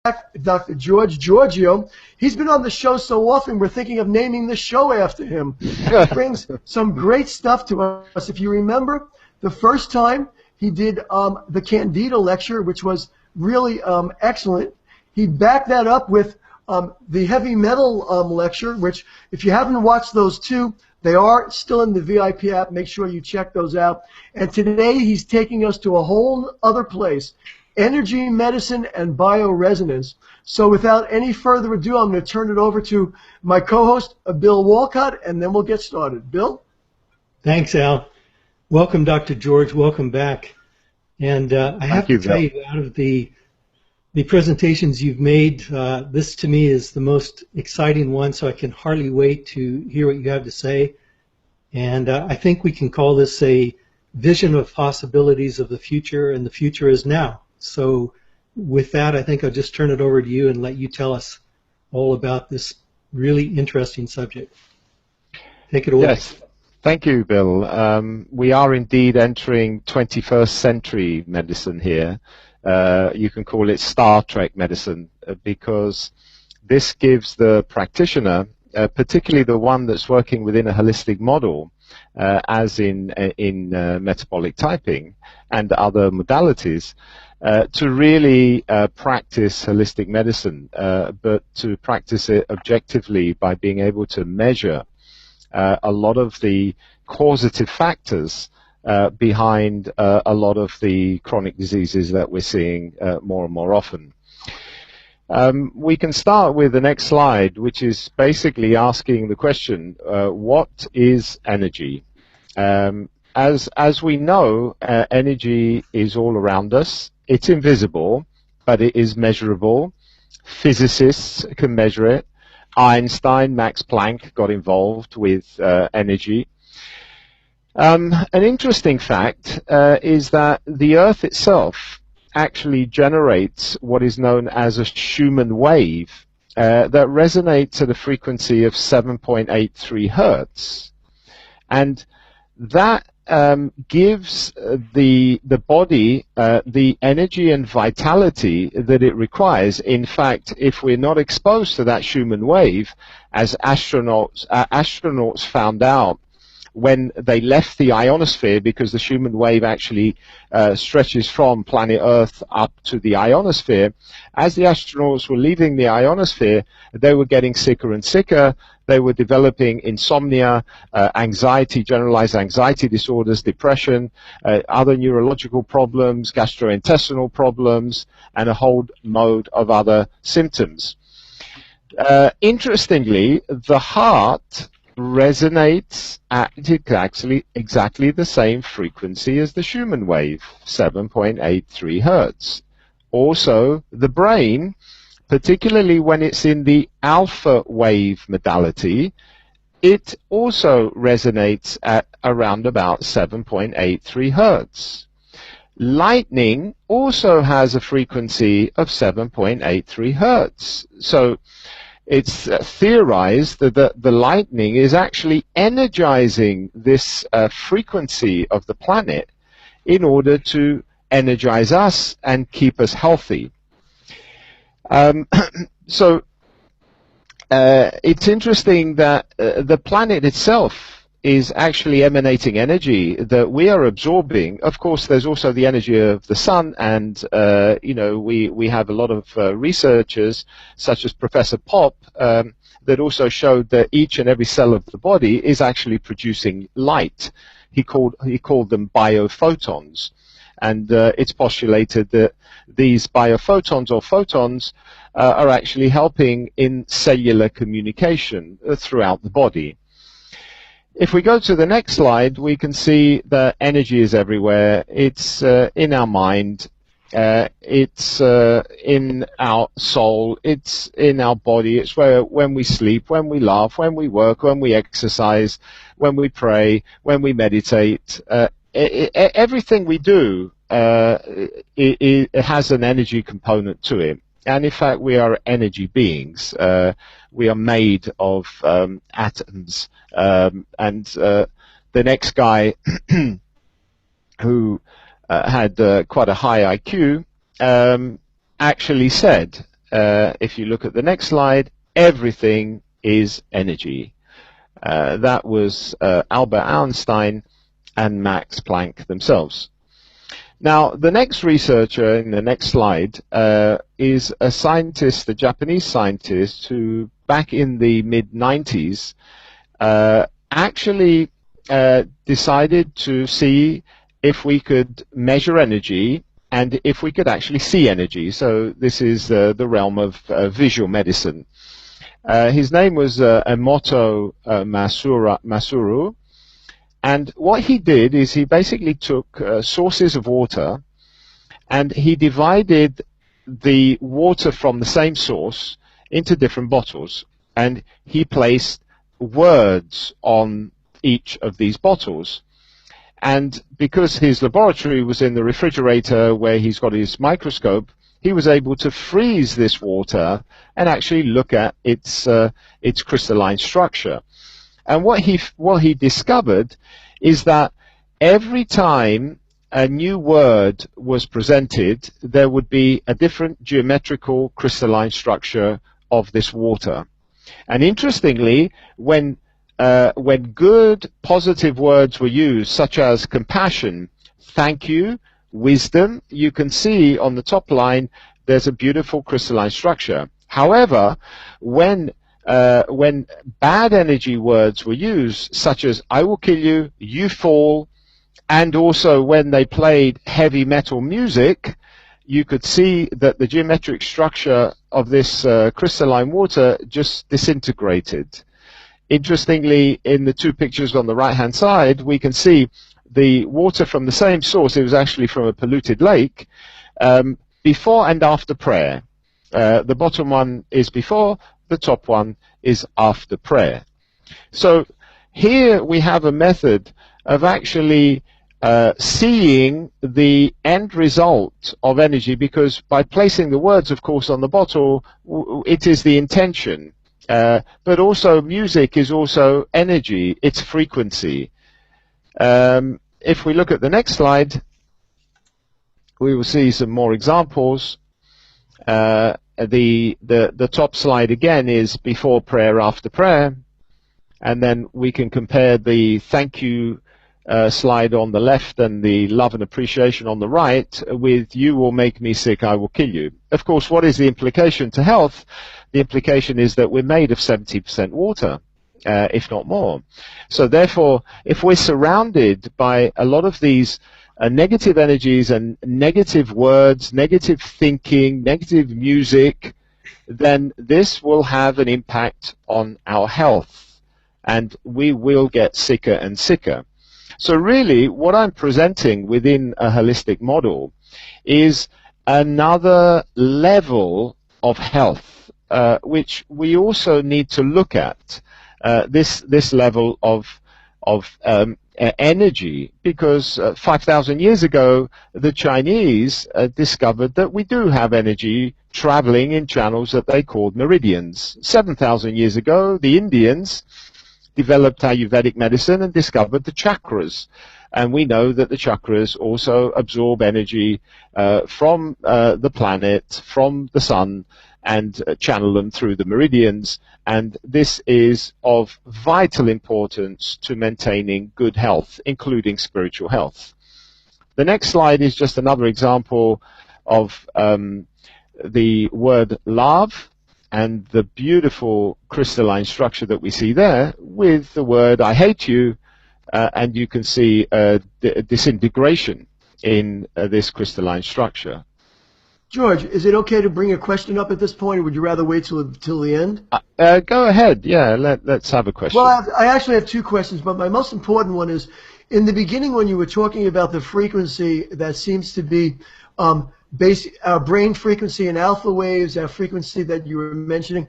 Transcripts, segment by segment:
Dr. Georgiou. He's been on the show so often, we're thinking of naming the show after him. He brings some great stuff to us. If you remember, the first time he did the Candida lecture, which was really excellent, he backed that up with the heavy metal lecture, which if you haven't watched those two, they are still in the VIP app. Make sure you check those out. And today he's taking us to a whole other place, energy medicine and bioresonance. So without any further ado, I'm going to turn it over to my co-host, Bill Walcott, and then we'll get started. Bill? Thanks, Al. Welcome, Dr. George. Welcome back. And I have to tell you, out of the presentations you've made, this to me is the most exciting one, so I can hardly wait to hear what you have to say. And I think we can call this a vision of possibilities of the future, and the future is now. So with that, I think I'll just turn it over to you and let you tell us all about this really interesting subject. Take it away. Yes. Thank you, Bill. We are indeed entering 21st century medicine here. You can call it Star Trek medicine because this gives the practitioner, particularly the one that's working within a holistic model, as in metabolic typing and other modalities, to really practice holistic medicine, but to practice it objectively by being able to measure a lot of the causative factors behind a lot of the chronic diseases that we're seeing more and more often. We can start with the next slide, which is basically asking the question, what is energy? As we know, energy is all around us. It's invisible, but it is measurable. Physicists can measure it. Einstein, Max Planck got involved with energy. An interesting fact is that the Earth itself actually generates what is known as a Schumann wave that resonates at a frequency of 7.83 hertz. And that gives the body the energy and vitality that it requires. In fact, if we're not exposed to that Schumann wave, as astronauts found out when they left the ionosphere, because the Schumann wave actually stretches from planet Earth up to the ionosphere, as the astronauts were leaving the ionosphere, they were getting sicker and sicker. They were developing insomnia, anxiety, generalized anxiety disorders, depression, other neurological problems, gastrointestinal problems, and a whole mode of other symptoms. Interestingly, the heart resonates at exactly the same frequency as the Schumann wave, 7.83 hertz. Also, the brain, particularly when it's in the alpha wave modality, it also resonates at around about 7.83 hertz. Lightning also has a frequency of 7.83 hertz. So it's theorized that the lightning is actually energizing this frequency of the planet in order to energize us and keep us healthy. So it's interesting that the planet itself is actually emanating energy that we are absorbing. Of course, there's also the energy of the sun, and you know, we have a lot of researchers, such as Professor Pop, that also showed that each and every cell of the body is actually producing light. He called them biophotons. And it's postulated that these biophotons or photons are actually helping in cellular communication throughout the body. If we go to the next slide, we can see that energy is everywhere. It's in our mind. It's in our soul. It's in our body. It's when we sleep, when we laugh, when we work, when we exercise, when we pray, when we meditate. Everything we do it has an energy component to it. And in fact, we are energy beings. We are made of atoms. And the next guy who had quite a high IQ actually said if you look at the next slide, everything is energy. That was Albert Einstein and Max Planck themselves. Now, the next researcher in the next slide is a scientist, a Japanese scientist, who back in the mid-90s actually decided to see if we could measure energy and if we could actually see energy. So this is the realm of visual medicine. His name was Emoto Masuru, and what he did is he basically took sources of water and he divided the water from the same source into different bottles, and he placed words on each of these bottles. And because his laboratory was in the refrigerator where he's got his microscope, he was able to freeze this water and actually look at its crystalline structure. And what he discovered is that every time a new word was presented, there would be a different geometrical crystalline structure of this water. And interestingly, when good positive words were used, such as compassion, thank you, wisdom, you can see on the top line there's a beautiful crystalline structure. However, when bad energy words were used, such as I will kill you, you fall, and also when they played heavy metal music, you could see that the geometric structure of this crystalline water just disintegrated. Interestingly, in the two pictures on the right-hand side, we can see the water from the same source. It was actually from a polluted lake, before and after prayer. The bottom one is before, the top one is after prayer. So here we have a method of actually seeing the end result of energy, because by placing the words, of course, on the bottle, it is the intention. But also music is also energy, it's frequency. If we look at the next slide, we will see some more examples. The top slide again is before prayer, after prayer, and then we can compare the thank you slide on the left and the love and appreciation on the right with you will make me sick, I will kill you. Of course, what is the implication to health? The implication is that we're made of 70% water, if not more. So therefore, if we're surrounded by a lot of these negative energies and negative words, negative thinking, negative music, then this will have an impact on our health, and we will get sicker and sicker. So really, what I'm presenting within a holistic model is another level of health, which we also need to look at, this level of energy, because 5,000 years ago, the Chinese discovered that we do have energy traveling in channels that they called meridians. 7,000 years ago, the Indians developed Ayurvedic medicine and discovered the chakras. And we know that the chakras also absorb energy from the planet, from the sun, and channel them through the meridians. And this is of vital importance to maintaining good health, including spiritual health. The next slide is just another example of the word love and the beautiful crystalline structure that we see there with the word I hate you, and you can see disintegration in this crystalline structure. George, is it okay to bring a question up at this point, or would you rather wait till the end? Go ahead. Yeah, let's have a question. Well, I actually have two questions, but my most important one is, in the beginning when you were talking about the frequency that seems to be our brain frequency and alpha waves, our frequency that you were mentioning,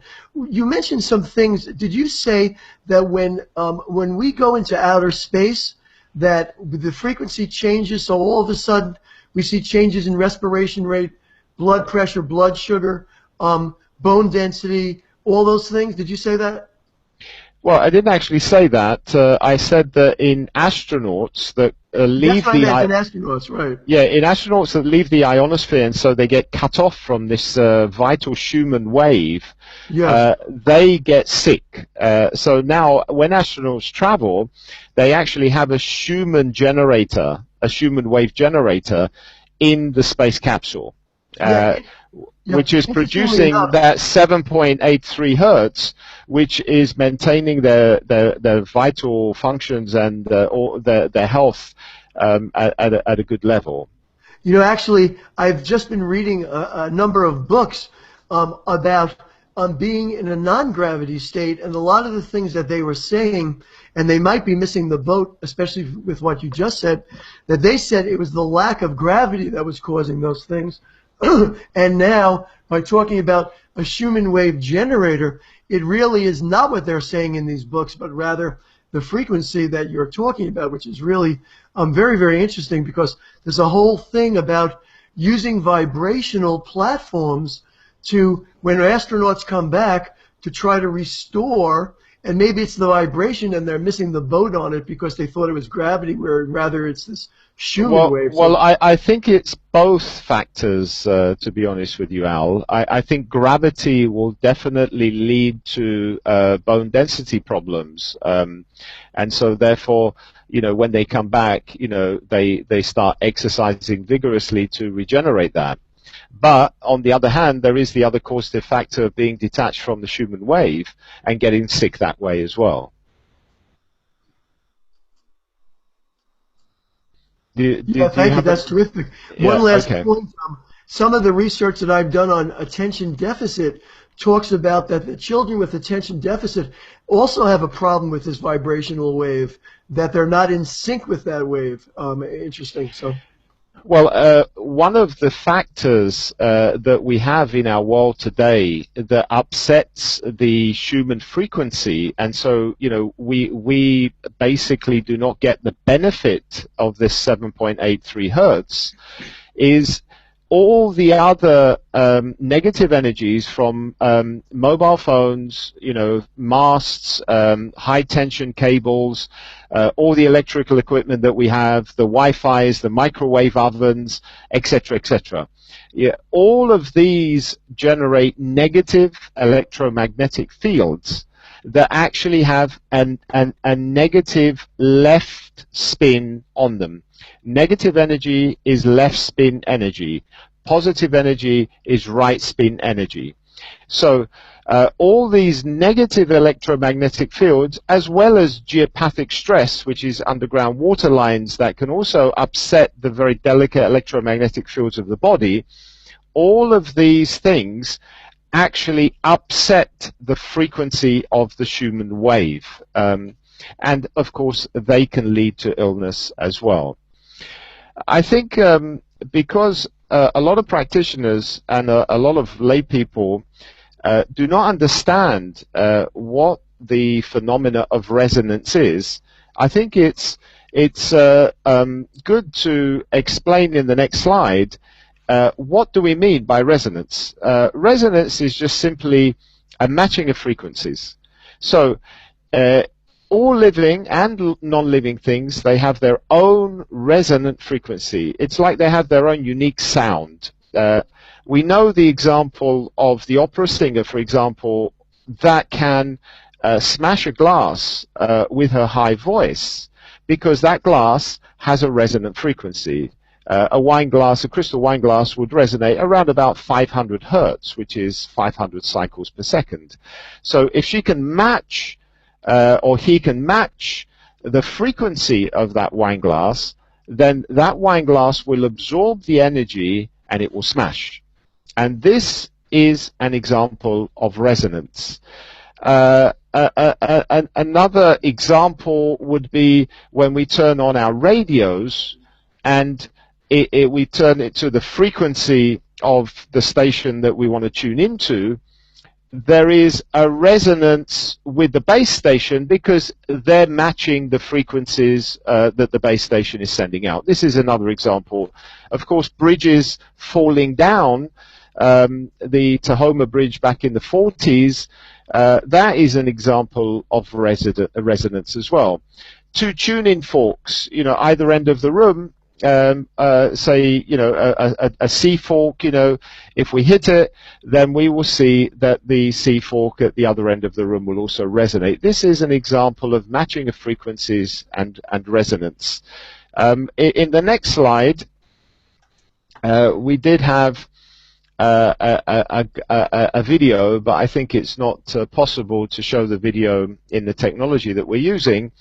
you mentioned some things. Did you say that when we go into outer space, that the frequency changes, so all of a sudden we see changes in respiration rate, blood pressure, blood sugar, bone density, all those things? Did you say that? Well, I didn't actually say that. I said that in astronauts that leave That's what I the meant in astronauts, right? yeah, in astronauts that leave the ionosphere, and so they get cut off from this vital Schumann wave. Yes. They get sick. So now, when astronauts travel, they actually have a Schumann generator, a Schumann wave generator, in the space capsule. Yeah. Which is Interestingly producing enough, that 7.83 hertz, which is maintaining their vital functions and their health at a good level. you know, actually, I've just been reading a number of books about being in a non-gravity state, and a lot of the things that they were saying, and they might be missing the boat, especially with what you just said, that they said it was the lack of gravity that was causing those things. And now, by talking about a Schumann wave generator, it really is not what they're saying in these books, but rather the frequency that you're talking about, which is really very, very interesting, because there's a whole thing about using vibrational platforms to, when astronauts come back, to try to restore, and maybe it's the vibration and they're missing the boat on it because they thought it was gravity, where rather it's this Schumann wave. Well, I think it's both factors, to be honest with you, Al. I think gravity will definitely lead to bone density problems. And so therefore, you know, when they come back, you know, they start exercising vigorously to regenerate that. But on the other hand, there is the other causative factor of being detached from the Schumann wave and getting sick that way as well. Thank you. That's terrific. Yeah, One last okay. point. Some of the research that I've done on attention deficit talks about that the children with attention deficit also have a problem with this vibrational wave, that they're not in sync with that wave. Interesting. So. Well, one of the factors that we have in our world today that upsets the Schumann frequency, and so, you know, we basically do not get the benefit of this 7.83 hertz, is all the other negative energies from mobile phones, you know, masts, high tension cables, all the electrical equipment that we have, the Wi-Fi's, the microwave ovens, etc., etc. Yeah, all of these generate negative electromagnetic fields that actually have a negative left spin on them. Negative energy is left spin energy. Positive energy is right spin energy. So all these negative electromagnetic fields, as well as geopathic stress, which is underground water lines that can also upset the very delicate electromagnetic fields of the body, all of these things actually upset the frequency of the Schumann wave. And of course, they can lead to illness as well. I think because a lot of practitioners and a lot of lay people do not understand what the phenomena of resonance is, I think it's good to explain in the next slide what do we mean by resonance. Resonance is just simply a matching of frequencies. So all living and non-living things, they have their own resonant frequency. It's like they have their own unique sound. We know the example of the opera singer, for example, that can smash a glass with her high voice, because that glass has a resonant frequency. A wine glass, a crystal wine glass, would resonate around about 500 hertz, which is 500 cycles per second. So if she can match or he can match the frequency of that wine glass, then that wine glass will absorb the energy and it will smash. And this is an example of resonance. Another example would be when we turn on our radios and we turn it to the frequency of the station that we want to tune into. There is a resonance with the base station because they're matching the frequencies that the base station is sending out. This is another example. Of course, bridges falling down, the Tahoma Bridge back in the 40s, That is an example of resonance as well. Two tune-in forks, either end of the room, say, a C fork, if we hit it, then we will see that the C fork at the other end of the room will also resonate. This is an example of matching of frequencies and resonance. In the next slide, we did have a video, but I think it's not possible to show the video in the technology that we're using.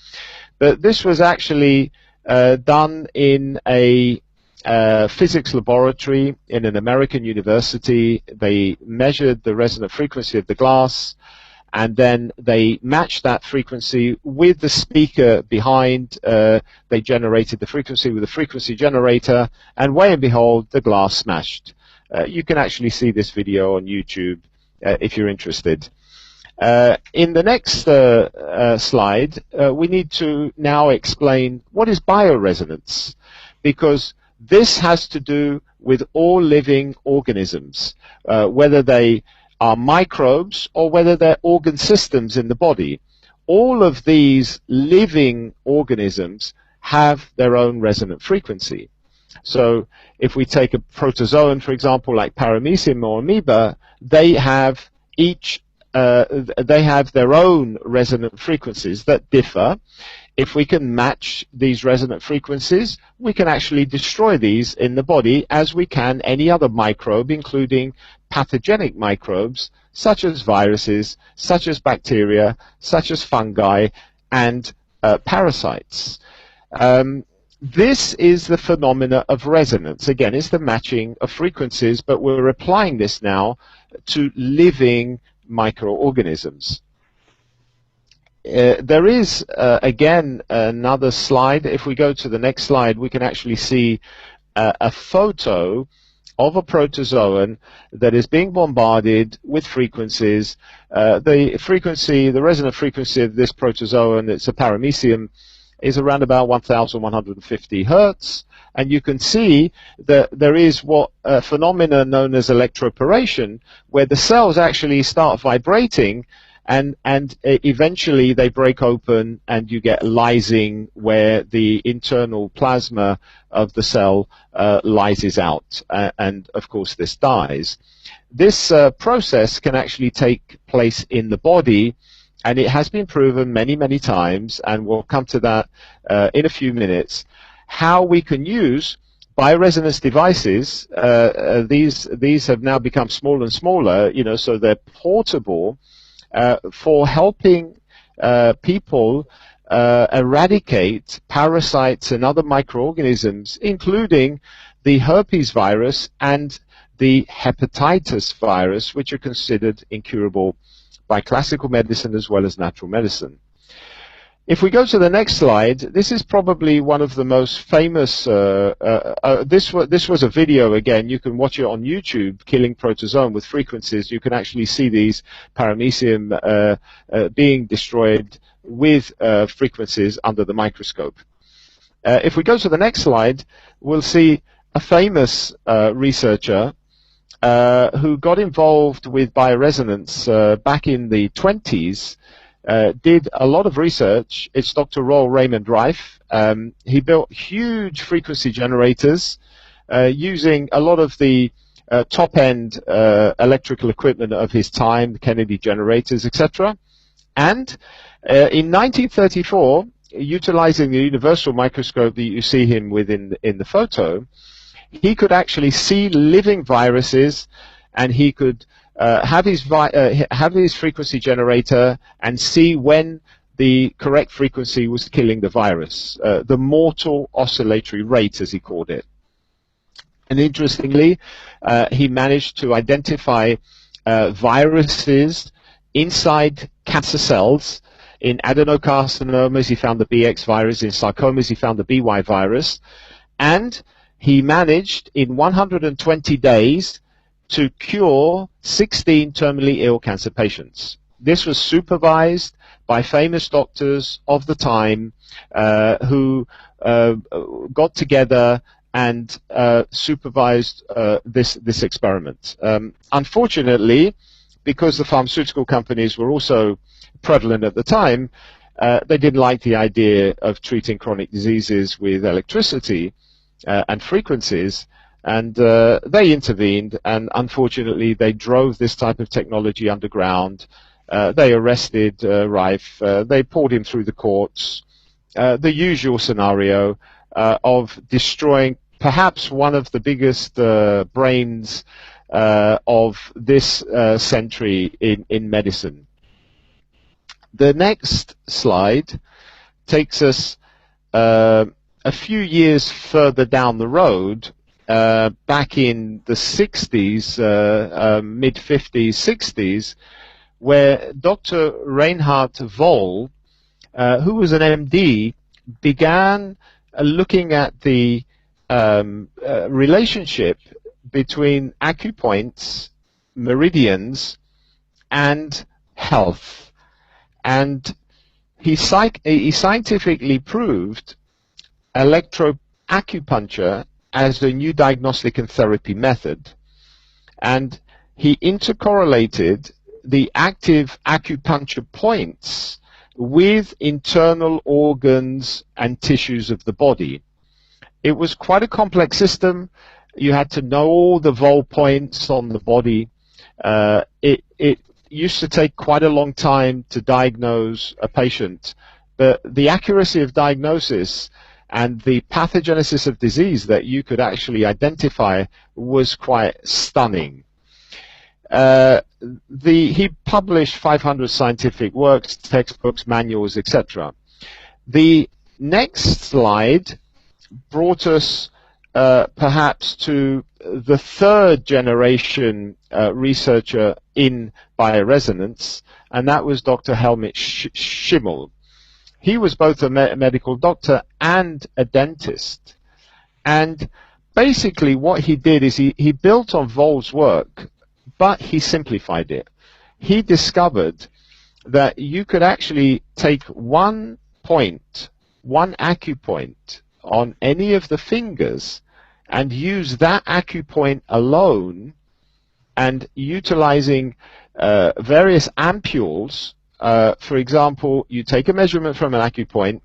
But this was actually done in a physics laboratory in an American university. They measured the resonant frequency of the glass, and then they matched that frequency with the speaker behind. They generated the frequency with a frequency generator, and lo and behold, the glass smashed. You can actually see this video on YouTube if you're interested. In the next slide, we need to now explain what is bioresonance, because this has to do with all living organisms, whether they are microbes or whether they're organ systems in the body. All of these living organisms have their own resonant frequency. So if we take a protozoan, for example, like paramecium or amoeba, they have their own resonant frequencies that differ. If we can match these resonant frequencies, we can actually destroy these in the body as we can any other microbe, including pathogenic microbes such as viruses, such as bacteria, such as fungi, and parasites. This is the phenomena of resonance. Again, it's the matching of frequencies, but we're applying this now to living microorganisms. There is, again, another slide. If we go to the next slide, we can actually see a photo of a protozoan that is being bombarded with frequencies. The resonant frequency of this protozoan, it's a paramecium, is around about 1,150 hertz, and you can see that there is what a phenomena known as electroporation, where the cells actually start vibrating, and eventually they break open and you get lysing, where the internal plasma of the cell lyses out, and of course this dies. This process can actually take place in the body, and it has been proven many, many times, and we'll come to that in a few minutes, how we can use bioresonance devices. These have now become smaller and smaller, so they're portable, for helping people eradicate parasites and other microorganisms, including the herpes virus and the hepatitis virus, which are considered incurable by classical medicine as well as natural medicine. If we go to the next slide, this is probably one of the most famous, this was a video, again, you can watch it on YouTube, killing protozoan with frequencies. You can actually see these paramecium being destroyed with frequencies under the microscope. If we go to the next slide, we'll see a famous researcher who got involved with bioresonance back in the 20s, did a lot of research. It's Dr. Roel Raymond Rife. He built huge frequency generators using a lot of the top-end electrical equipment of his time, the Kennedy generators, etc. And in 1934, utilizing the universal microscope that you see him with in the photo, he could actually see living viruses, and he could have his frequency generator and see when the correct frequency was killing the virus, the mortal oscillatory rate, as he called it. And interestingly, he managed to identify viruses inside cancer cells. In adenocarcinomas, he found the BX virus. In sarcomas, he found the BY virus. And he managed, in 120 days, to cure 16 terminally ill cancer patients. This was supervised by famous doctors of the time who got together and supervised this experiment. Unfortunately, because the pharmaceutical companies were also prevalent at the time, they didn't like the idea of treating chronic diseases with electricity and frequencies, and they intervened, and unfortunately they drove this type of technology underground. They arrested Rife, they pulled him through the courts, the usual scenario of destroying perhaps one of the biggest brains of this century in medicine. The next slide takes us a few years further down the road, back in the 60s, mid-50s, 60s, where Dr. Reinhard Voll, who was an MD, began looking at the relationship between acupoints, meridians, and health. And he scientifically proved electroacupuncture as a new diagnostic and therapy method. And he intercorrelated the active acupuncture points with internal organs and tissues of the body. It was quite a complex system. You had to know all the Voll points on the body. It used to take quite a long time to diagnose a patient, but the accuracy of diagnosis and the pathogenesis of disease that you could actually was quite stunning. He published 500 scientific works, textbooks, manuals, etc. The next slide brought us perhaps to the third generation researcher in bioresonance, and that was Dr. Helmut Schimmel. He was both a medical doctor and a dentist. And basically what he did is he built on Voll's work, but he simplified it. He discovered that you could actually take one point, one acupoint on any of the fingers and use that acupoint alone, and utilizing various ampules. For example, you take a measurement from an acupoint,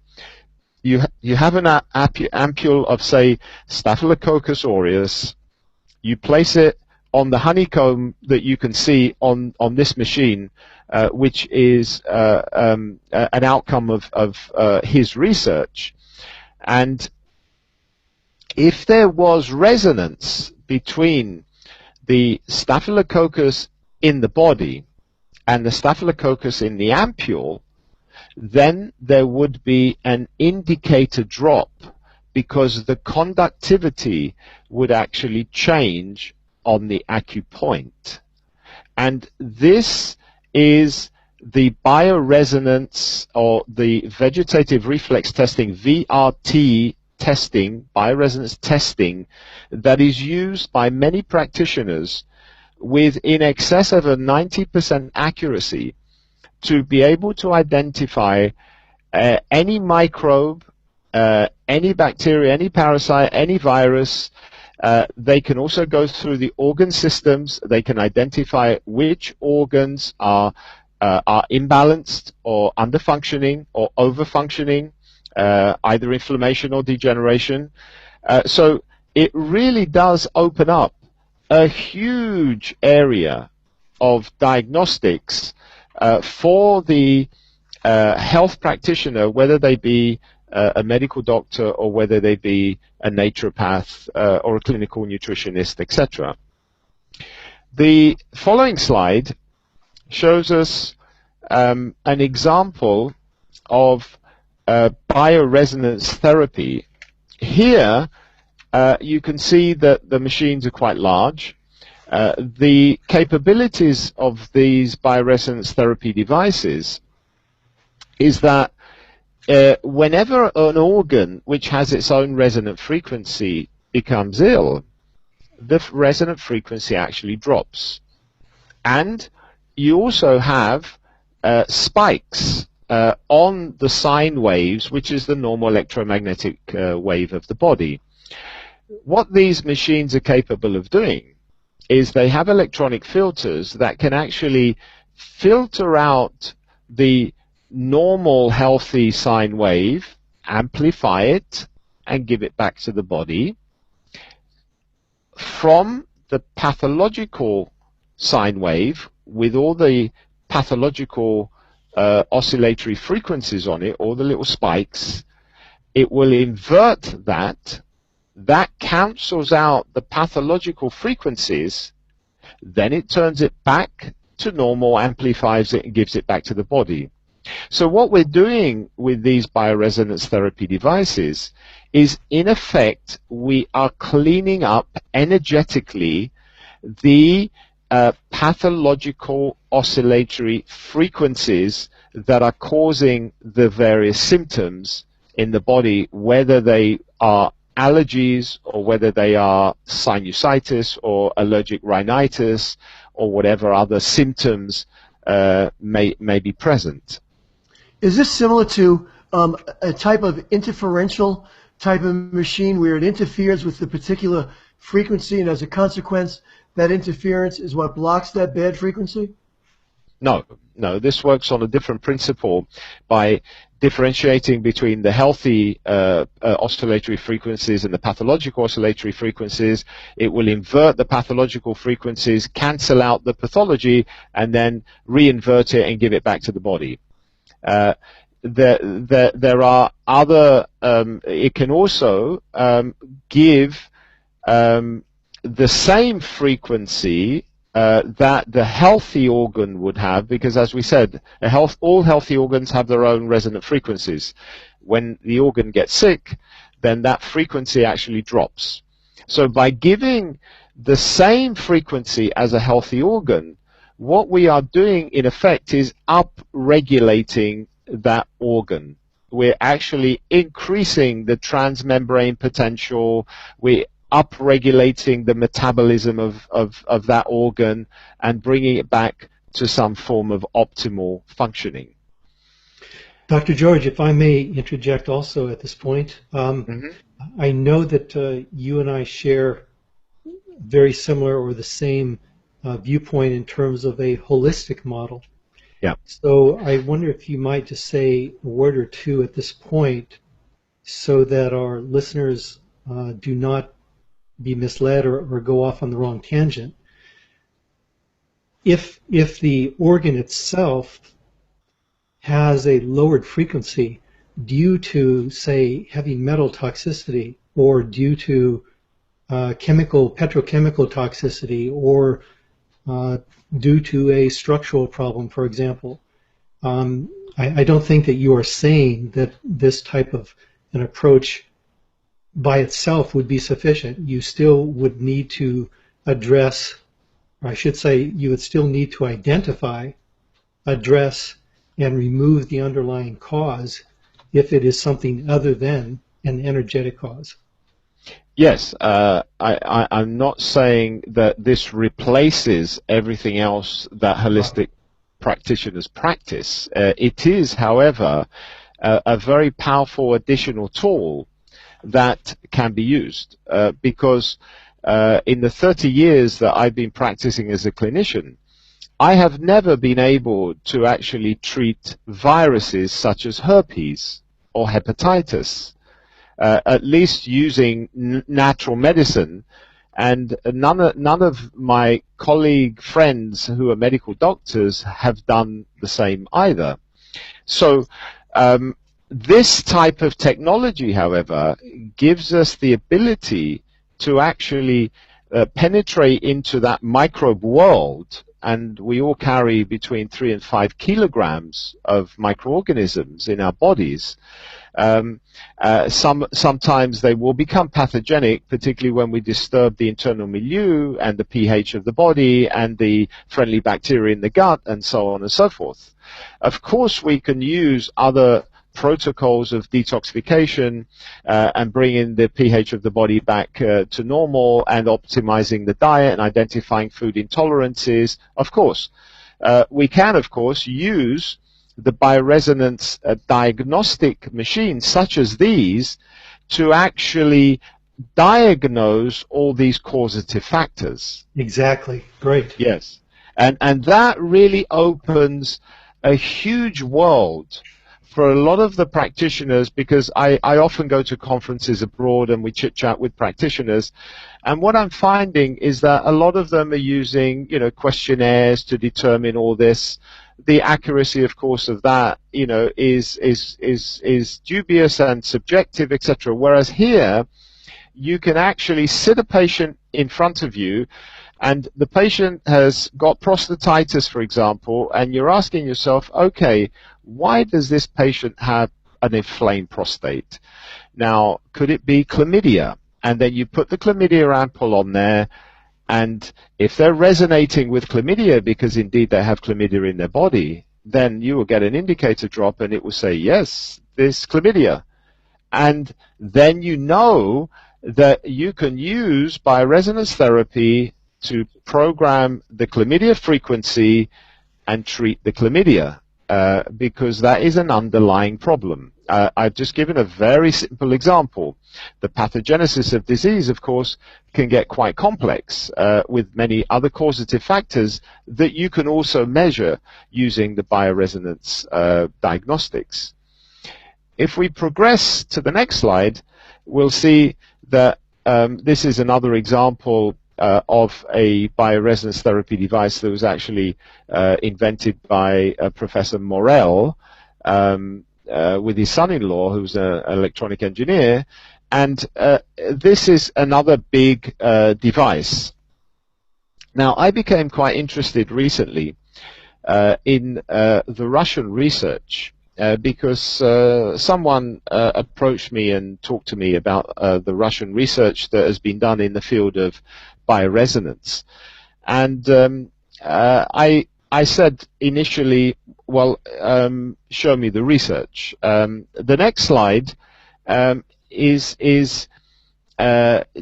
you have an ampule of, say, Staphylococcus aureus, you place it on the honeycomb that you can see on this machine, which is an outcome of his research. And if there was resonance between the Staphylococcus in the body and the Staphylococcus in the ampule, then there would be an indicator drop, because the conductivity would actually change on the acupoint. And this is the bioresonance, or the vegetative reflex testing, VRT testing, bioresonance testing, that is used by many practitioners with in excess of a 90% accuracy to be able to identify any microbe, any bacteria, any parasite, any virus. They can also go through the organ systems. They can identify which organs are imbalanced or underfunctioning or overfunctioning, either inflammation or degeneration. So it really does open up a huge area of diagnostics for the health practitioner, whether they be a medical doctor or whether they be a naturopath or a clinical nutritionist, etc. The following slide shows us an example of bioresonance therapy. Here you can see that the machines are quite large. The capabilities of these bioresonance therapy devices is that whenever an organ which has its own resonant frequency becomes ill, the resonant frequency actually drops. And you also have spikes on the sine waves, which is the normal electromagnetic wave of the body. What these machines are capable of doing is they have electronic filters that can actually filter out the normal healthy sine wave, amplify it, and give it back to the body from the pathological sine wave with all the pathological oscillatory frequencies on it, all the little spikes. It will invert that. That cancels out the pathological frequencies. Then it turns it back to normal, amplifies it, and gives it back to the body. So what we're doing with these bioresonance therapy devices is, in effect, we are cleaning up energetically the pathological oscillatory frequencies that are causing the various symptoms in the body, whether they are allergies or whether they are sinusitis or allergic rhinitis or whatever other symptoms may be present. Is this similar to a type of interferential type of machine where it interferes with the particular frequency, and as a consequence, that interference is what blocks that bad frequency? No, this works on a different principle by differentiating between the healthy oscillatory frequencies and the pathological oscillatory frequencies. It will invert the pathological frequencies, cancel out the pathology, and then reinvert it and give it back to the body. There are other, it can also give the same frequency that the healthy organ would have, because as we said, all healthy organs have their own resonant frequencies. When the organ gets sick, then that frequency actually drops. So by giving the same frequency as a healthy organ, what we are doing in effect is up-regulating that organ. We're actually increasing the transmembrane potential. We're up-regulating the metabolism of that organ and bringing it back to some form of optimal functioning. Dr. George, if I may interject also at this point, I know that you and I share very similar or the same viewpoint in terms of a holistic model. Yeah. So I wonder if you might just say a word or two at this point so that our listeners do not be misled or go off on the wrong tangent. If the organ itself has a lowered frequency due to, say, heavy metal toxicity or due to petrochemical toxicity or due to a structural problem, for example, I don't think that you are saying that this type of an approach by itself would be sufficient. You still would need to address, or I should say, you would still need to identify, address, and remove the underlying cause if it is something other than an energetic cause. Yes, I'm not saying that this replaces everything else that holistic practitioners practice. It is, however, a very powerful additional tool that can be used because in the 30 years that I've been practicing as a clinician, I have never been able to actually treat viruses such as herpes or hepatitis, at least using natural medicine. And none of my colleague friends who are medical doctors have done the same either. So this type of technology, however, gives us the ability to actually penetrate into that microbe world, and we all carry between 3 and 5 kilograms of microorganisms in our bodies. Sometimes they will become pathogenic, particularly when we disturb the internal milieu and the pH of the body and the friendly bacteria in the gut and so on and so forth. Of course, we can use other protocols of detoxification and bringing the pH of the body back to normal and optimizing the diet and identifying food intolerances. Of course, we can, of course, use the bioresonance diagnostic machines such as these to actually diagnose all these causative factors. Exactly. Great. Yes. And that really opens a huge world for a lot of the practitioners, because I often go to conferences abroad and we chit-chat with practitioners, and what I'm finding is that a lot of them are using, questionnaires to determine all this. The accuracy, of course, of that, is dubious and subjective, etc. Whereas here, you can actually sit a patient in front of you, and the patient has got prostatitis, for example, and you're asking yourself, okay, why does this patient have an inflamed prostate? Now, could it be chlamydia? And then you put the chlamydia ampoule on there, and if they're resonating with chlamydia, because indeed they have chlamydia in their body, then you will get an indicator drop and it will say, yes, there's chlamydia. And then you know that you can use bioresonance therapy to program the chlamydia frequency and treat the chlamydia, because that is an underlying problem. I've just given a very simple example. The pathogenesis of disease, of course, can get quite complex with many other causative factors that you can also measure using the bioresonance diagnostics. If we progress to the next slide, we'll see that this is another example of a bioresonance therapy device that was actually invented by Professor Morel with his son-in-law, who's an electronic engineer. And this is another big device. Now, I became quite interested recently in the Russian research because someone approached me and talked to me about the Russian research that has been done in the field of bioresonance. And I said initially, well, show me the research. The next slide is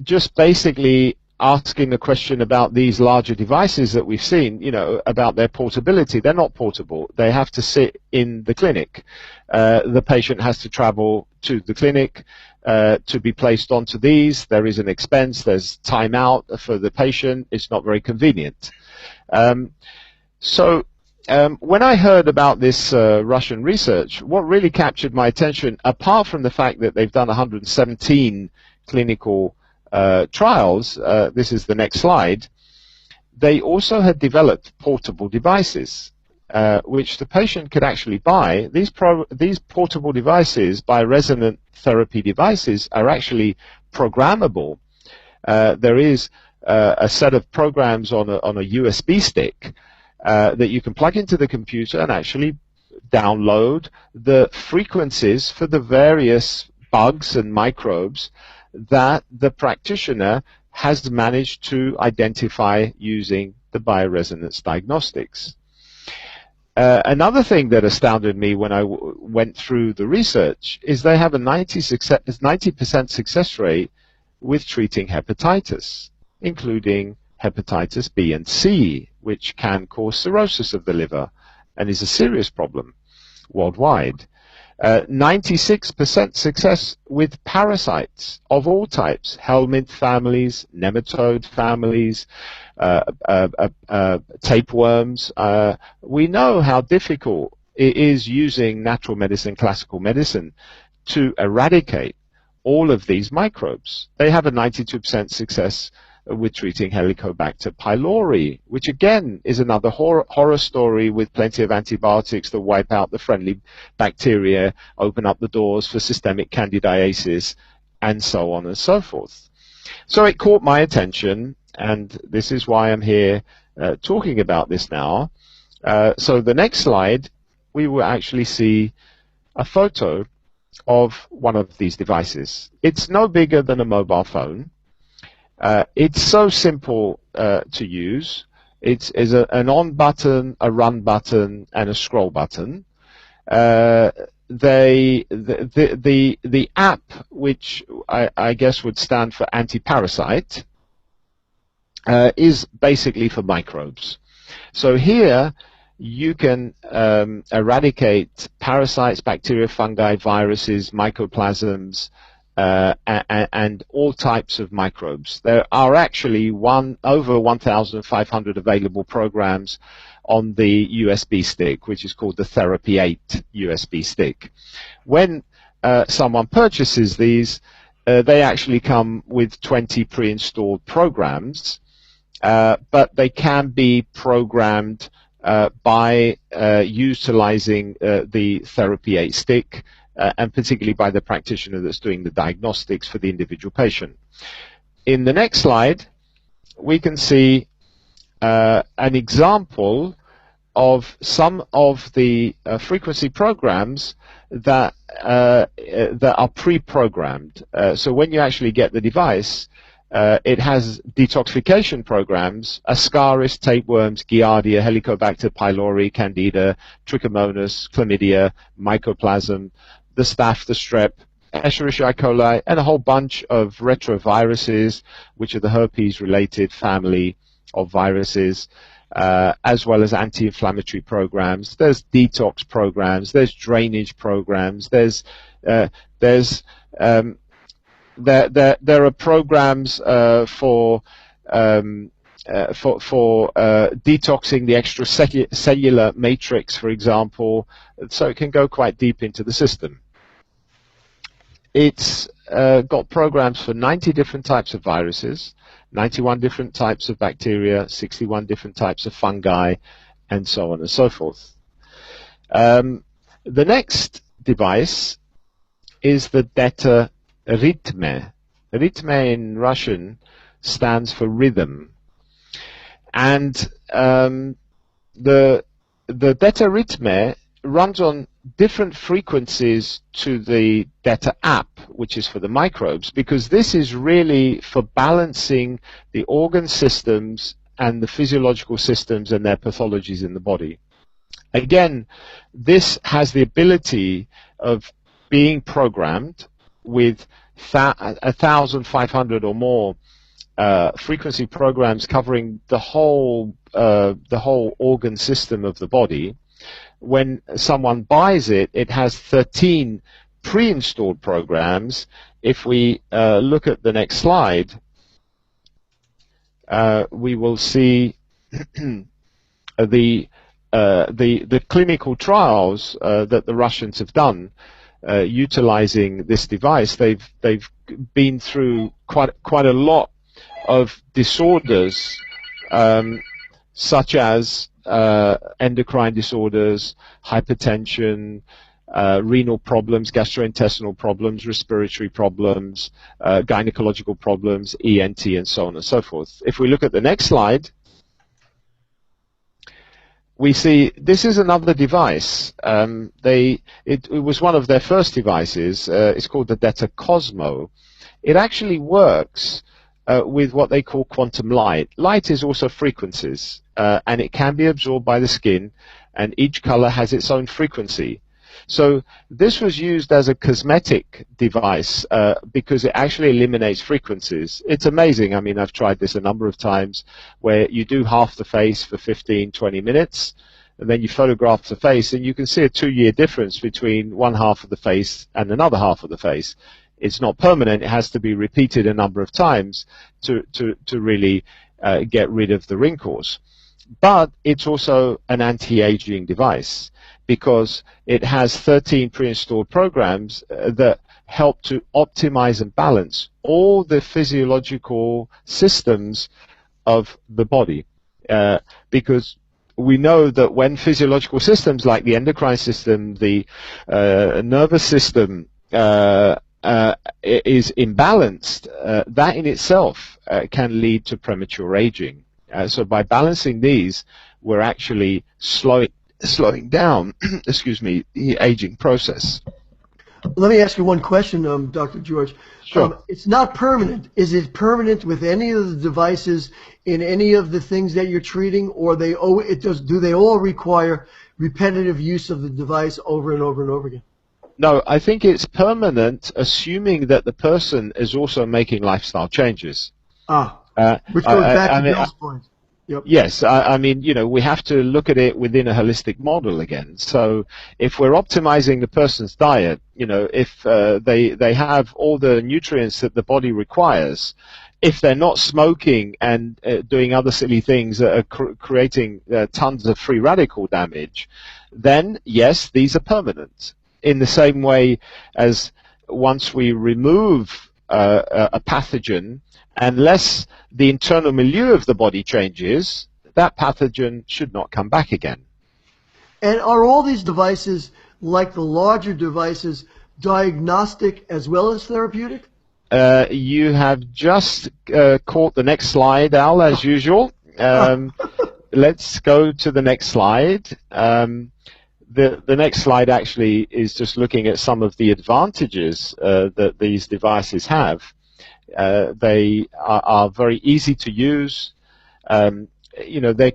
just basically asking the question about these larger devices that we've seen, about their portability. They're not portable. They have to sit in the clinic. The patient has to travel to the clinic to be placed onto these. There is an expense. There's time out for the patient. It's not very convenient. So when I heard about this Russian research, what really captured my attention, apart from the fact that they've done 117 clinical trials, this is the next slide, they also had developed portable devices, which the patient could actually buy. These portable devices, bioresonant therapy devices, are actually programmable. There is a set of programs on a USB stick that you can plug into the computer and actually download the frequencies for the various bugs and microbes that the practitioner has managed to identify using the bioresonance diagnostics. Another thing that astounded me when I went through the research is they have a 90% success rate with treating hepatitis, including hepatitis B and C, which can cause cirrhosis of the liver and is a serious problem worldwide. 96% success with parasites of all types, helminth families, nematode families, tapeworms. We know how difficult it is using natural medicine, classical medicine, to eradicate all of these microbes. They have a 92% success with treating Helicobacter pylori, which again is another horror story with plenty of antibiotics that wipe out the friendly bacteria, open up the doors for systemic candidiasis, and so on and so forth. So it caught my attention, and this is why I'm here talking about this now. So the next slide, we will actually see a photo of one of these devices. It's no bigger than a mobile phone. It's so simple to use. It's an on button, a run button, and a scroll button. The app, which I guess would stand for anti-parasite, is basically for microbes. So here you can eradicate parasites, bacteria, fungi, viruses, mycoplasms, and all types of microbes. There are actually over 1,500 available programs on the USB stick, which is called the Therapeutic USB stick. When someone purchases these, they actually come with 20 pre-installed programs, but they can be programmed by utilizing the Therapeutic stick, and particularly by the practitioner that's doing the diagnostics for the individual patient. In the next slide, we can see an example of some of the frequency programs that are pre-programmed. So when you actually get the device, it has detoxification programs: Ascaris, tapeworms, Giardia, Helicobacter pylori, Candida, Trichomonas, Chlamydia, Mycoplasma, the staph, the strep, Escherichia coli, and a whole bunch of retroviruses, which are the herpes-related family of viruses, as well as anti-inflammatory programs. There's detox programs. There's drainage programs. There are programs for detoxing the extracellular matrix, for example. So it can go quite deep into the system. It's got programs for 90 different types of viruses, 91 different types of bacteria, 61 different types of fungi, and so on and so forth. The next device is the DETA Rytme. Rytme in Russian stands for rhythm. And the DETA Rytme runs on different frequencies to the DETA app, which is for the microbes, because this is really for balancing the organ systems and the physiological systems and their pathologies in the body. Again, this has the ability of being programmed with 1,500 or more frequency programs covering the whole organ system of the body. When someone buys it, it has 13 pre-installed programs. If we look at the next slide, we will see the clinical trials that the Russians have done utilizing this device. They've been through quite a lot of disorders, such as endocrine disorders, hypertension, renal problems, gastrointestinal problems, respiratory problems, gynecological problems, ENT, and so on and so forth. If we look at the next slide, we see this is another device. It was one of their first devices. It's called the DETA Cosmo. It actually works with what they call quantum light. Light is also frequencies, and it can be absorbed by the skin, and each color has its own frequency. So this was used as a cosmetic device because it actually eliminates frequencies. It's amazing. I mean, I've tried this a number of times, where you do half the face for 15, 20 minutes, and then you photograph the face, and you can see a 2-year difference between one half of the face and another half of the face. It's not permanent. It has to be repeated a number of times to really get rid of the wrinkles. But it's also an anti-aging device, because it has 13 pre-installed programs that help to optimize and balance all the physiological systems of the body. Because we know that when physiological systems like the endocrine system, the nervous system is imbalanced, that in itself can lead to premature aging. So by balancing these, we're actually slowing down, excuse me, the aging process. Let me ask you one question, Dr. George. Sure. It's not permanent. Is it permanent with any of the devices in any of the things that you're treating, or do they all require repetitive use of the device over and over and over again? No, I think it's permanent, assuming that the person is also making lifestyle changes. Which goes back to Bill's point. Yep. Yes, I mean, we have to look at it within a holistic model again. So if we're optimizing the person's diet, if they have all the nutrients that the body requires, if they're not smoking and doing other silly things that are creating tons of free radical damage, then yes, these are permanent. In the same way as once we remove a pathogen, unless the internal milieu of the body changes, that pathogen should not come back again. And are all these devices, like the larger devices, diagnostic as well as therapeutic? You have just caught the next slide, Al, as usual. Let's go to the next slide. The next slide actually is just looking at some of the advantages that these devices have. They are very easy to use. They're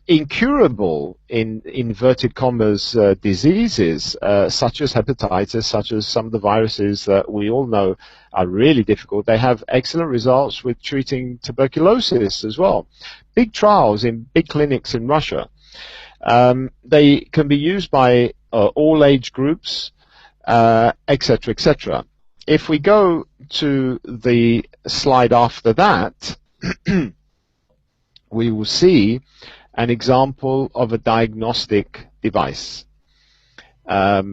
incurable in inverted commas diseases such as hepatitis, such as some of the viruses that we all know are really difficult. They have excellent results with treating tuberculosis as well. Big trials in big clinics in Russia. They can be used by all age groups, etc., etc. If we go to the slide after that, we will see an example of a diagnostic device. Are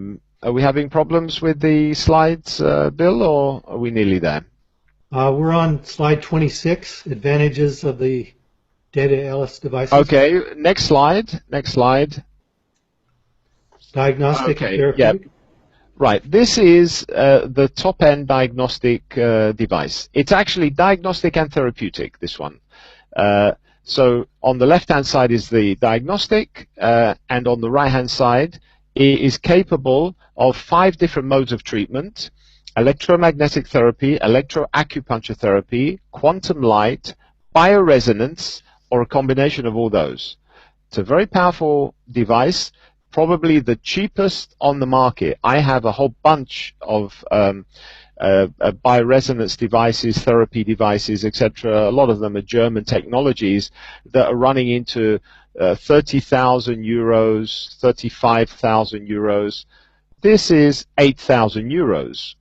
we having problems with the slides, Bill, or are we nearly there? We're on slide 26, advantages of the DETA LS devices. Okay, next slide. Next slide. Diagnostic and therapeutic. Yeah. Right, this is the top-end diagnostic device. It's actually diagnostic and therapeutic, this one. So on the left-hand side is the diagnostic, and on the right-hand side it is capable of 5 different modes of treatment: electromagnetic therapy, electroacupuncture therapy, quantum light, bioresonance, or a combination of all those. It's a very powerful device, probably the cheapest on the market. I have a whole bunch of bioresonance devices, therapy devices, etc. A lot of them are German technologies that are running into 30,000 euros, 35,000 euros. This is 8,000 euros.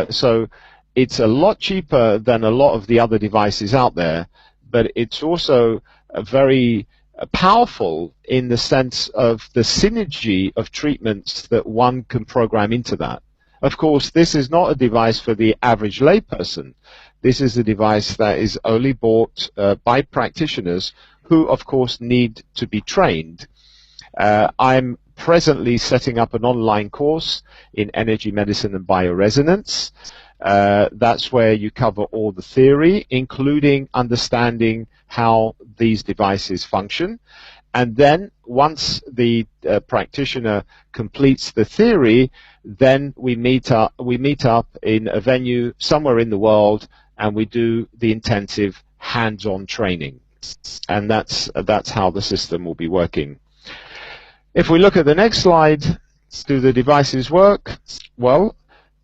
So it's a lot cheaper than a lot of the other devices out there, but it's also very powerful in the sense of the synergy of treatments that one can program into that. Of course, this is not a device for the average layperson. This is a device that is only bought by practitioners who, of course, need to be trained. I'm presently setting up an online course in energy medicine and bioresonance. That's where you cover all the theory, including understanding how these devices function. And then once the practitioner completes the theory, then we meet up in a venue somewhere in the world, and we do the intensive hands-on training. And that's how the system will be working. If we look at the next slide, do the devices work? Well,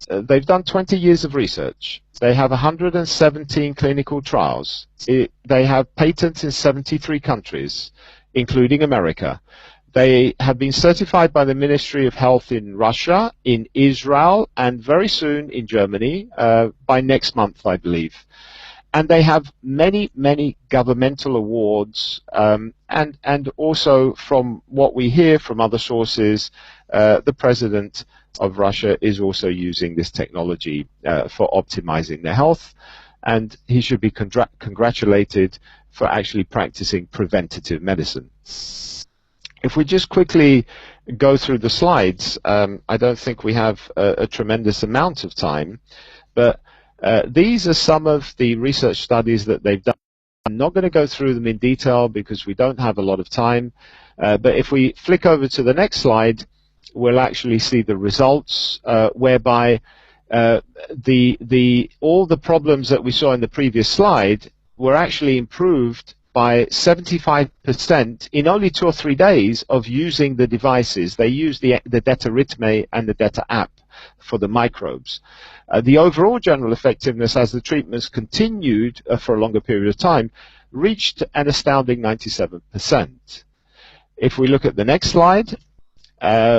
they've done 20 years of research. They have 117 clinical trials. They have patents in 73 countries, including America. They have been certified by the Ministry of Health in Russia, in Israel, and very soon in Germany, by next month, I believe. And they have many, many governmental awards, and also from what we hear from other sources, the President of Russia is also using this technology for optimizing their health, and he should be congratulated for actually practicing preventative medicine. If we just quickly go through the slides, I don't think we have a tremendous amount of time, but these are some of the research studies that they've done. I'm not going to go through them in detail because we don't have a lot of time, but if we flick over to the next slide, we'll actually see the results whereby all the problems that we saw in the previous slide were actually improved by 75% in only 2 or 3 days of using the devices. They use the DETA Rhythm and the DETA app for the microbes. The overall general effectiveness, as the treatments continued for a longer period of time, reached an astounding 97%. If we look at the next slide,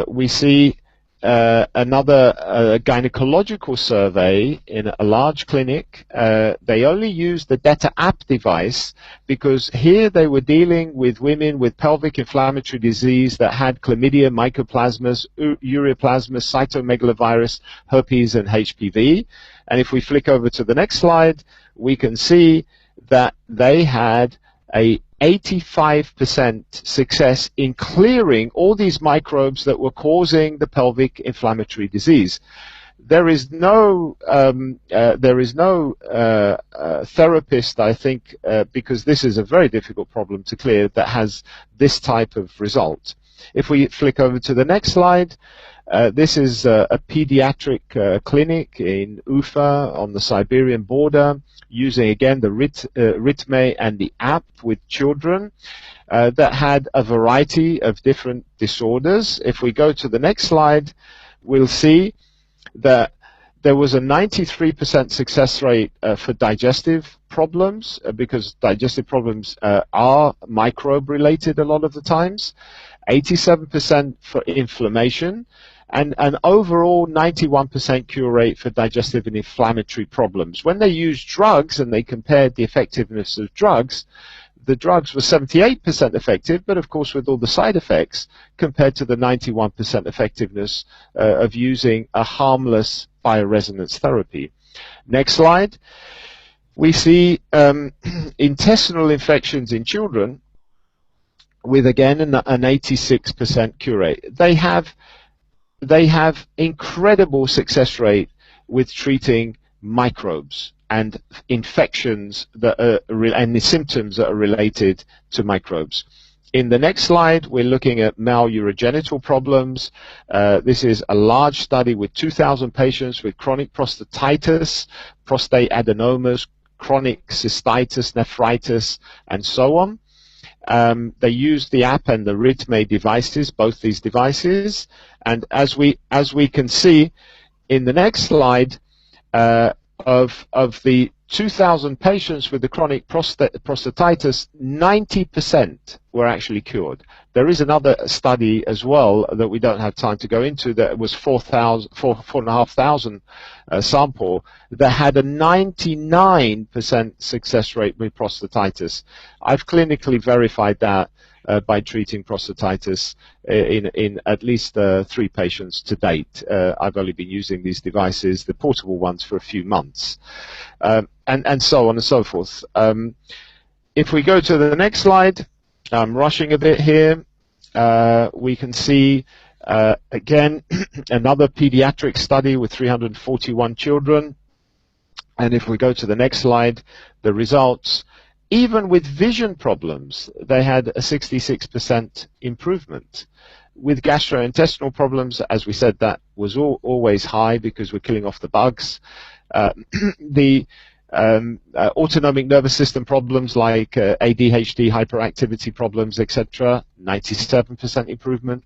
we see another gynecological survey in a large clinic. They only used the DETA app device because here they were dealing with women with pelvic inflammatory disease that had chlamydia, mycoplasmas, ureaplasmas, cytomegalovirus, herpes, and HPV. And if we flick over to the next slide, we can see that they had a 85% success in clearing all these microbes that were causing the pelvic inflammatory disease. There is no therapist, I think, because this is a very difficult problem to clear, that has this type of result. If we flick over to the next slide, this is a pediatric clinic in Ufa on the Siberian border, using again the Rhythme and the app with children that had a variety of different disorders. If we go to the next slide, we'll see that there was a 93% success rate for digestive problems, because digestive problems are microbe related a lot of the times, 87% for inflammation, and an overall 91% cure rate for digestive and inflammatory problems. When they used drugs and they compared the effectiveness of drugs, the drugs were 78% effective, but of course with all the side effects, compared to the 91% effectiveness of using a harmless bioresonance therapy. Next slide. We see intestinal infections in children with, again, an 86% cure rate. They have incredible success rate with treating microbes and infections that are, and the symptoms that are related to microbes. In the next slide, we're looking at male urogenital problems. This is a large study with 2,000 patients with chronic prostatitis, prostate adenomas, chronic cystitis, nephritis, and so on. They used the app and the Rhythme devices, both these devices, and as we can see in the next slide, of the 2,000 patients with the chronic prostatitis, 90% were actually cured. There is another study as well that we don't have time to go into that was 4,500 sample that had a 99% success rate with prostatitis. I've clinically verified that by treating prostatitis in at least 3 patients to date. I've only been using these devices, the portable ones, for a few months, and so on and so forth. If we go to the next slide, I'm rushing a bit here. We can see again another pediatric study with 341 children, and if we go to the next slide, the results. Even with vision problems, they had a 66% improvement. With gastrointestinal problems, as we said, that was always high because we're killing off the bugs. The autonomic nervous system problems like ADHD, hyperactivity problems, etc., 97% improvement.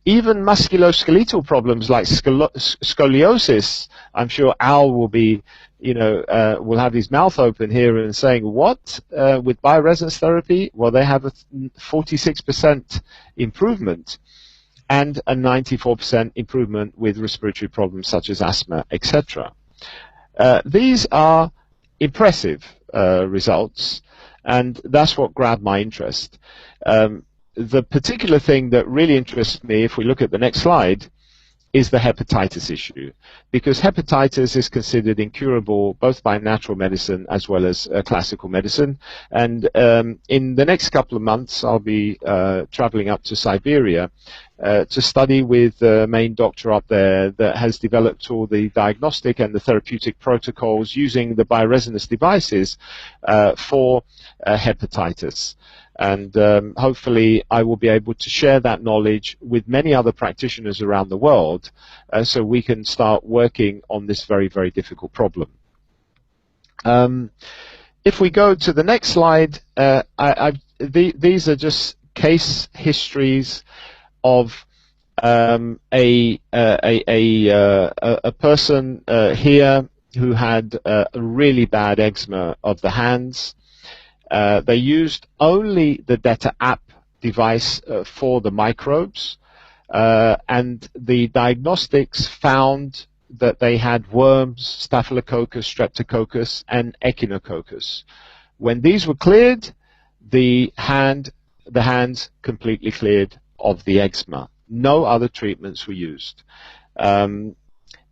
Even musculoskeletal problems like scoliosis, I'm sure Al will be, will have his mouth open here and saying, what? With bioresonance therapy? Well, they have a 46% improvement and a 94% improvement with respiratory problems such as asthma, etc. These are impressive results, and that's what grabbed my interest. The particular thing that really interests me, if we look at the next slide, is the hepatitis issue, because hepatitis is considered incurable both by natural medicine as well as classical medicine. And in the next couple of months, I'll be traveling up to Siberia to study with the main doctor up there that has developed all the diagnostic and the therapeutic protocols using the bioresonance devices for hepatitis. And hopefully I will be able to share that knowledge with many other practitioners around the world so we can start working on this very, very difficult problem. If we go to the next slide, these are just case histories of a person here who had a really bad eczema of the hands. They used only the DETA app device for the microbes, and the diagnostics found that they had worms, Staphylococcus, Streptococcus, and Echinococcus. When these were cleared, the hands completely cleared of the eczema. No other treatments were used. In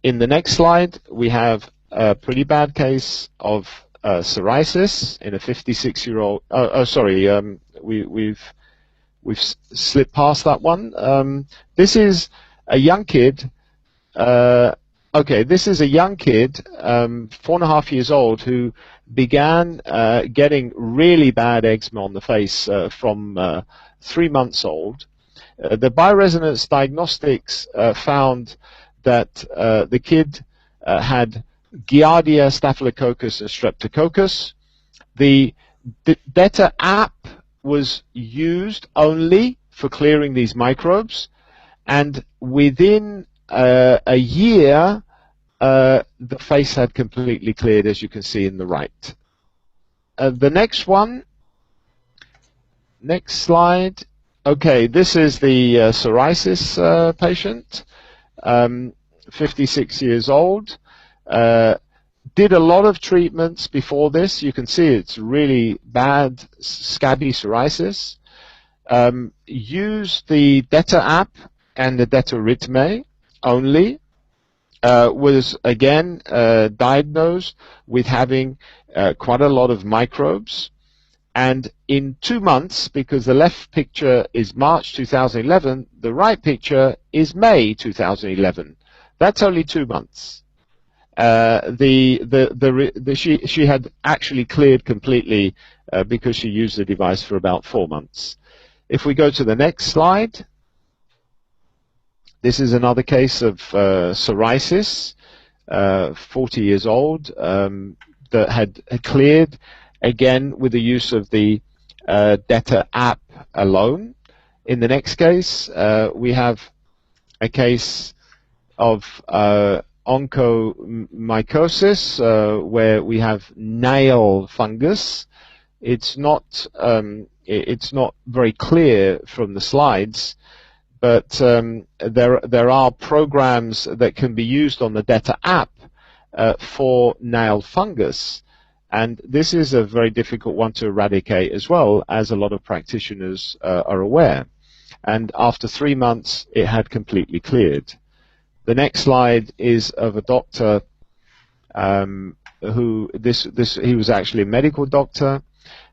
the next slide, we have a pretty bad case of psoriasis in a 56-year-old. We've slipped past that one. This is a young kid. This is a young kid, 4.5 years old, who began getting really bad eczema on the face from 3 months old. The bioresonance diagnostics found that the kid had Giardia, Staphylococcus, and Streptococcus. The DETA app was used only for clearing these microbes, and within a year, the face had completely cleared, as you can see in the right. The next one, next slide. Okay, this is the psoriasis patient, 56 years old. Did a lot of treatments before this. You can see it's really bad, scabby psoriasis. Used the DETA app and the DETA Ritme only. Was again diagnosed with having quite a lot of microbes. And in 2 months, because the left picture is March 2011, the right picture is May 2011. That's only 2 months. She had actually cleared completely because she used the device for about 4 months. If we go to the next slide, this is another case of psoriasis, 40 years old, that had cleared, again with the use of the DETA app alone. In the next case, we have a case of onychomycosis, where we have nail fungus. It's not very clear from the slides, but there are programs that can be used on the DETA app for nail fungus, and this is a very difficult one to eradicate as well, as a lot of practitioners are aware. And after 3 months, it had completely cleared. The next slide is of a doctor who he was actually a medical doctor,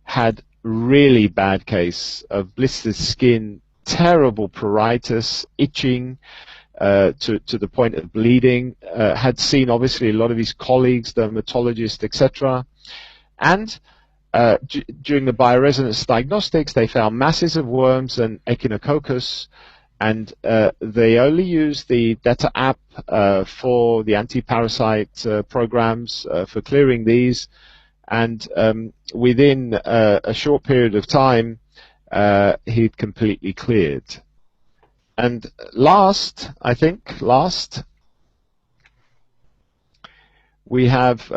had really bad case of blistered skin, terrible pruritus, itching to the point of bleeding. Had seen obviously a lot of his colleagues, dermatologists, etc. And during the bioresonance diagnostics, they found masses of worms and echinococcus, and they only used the DETA app for the anti-parasite programs for clearing these, and within a short period of time, he'd completely cleared. And last, we have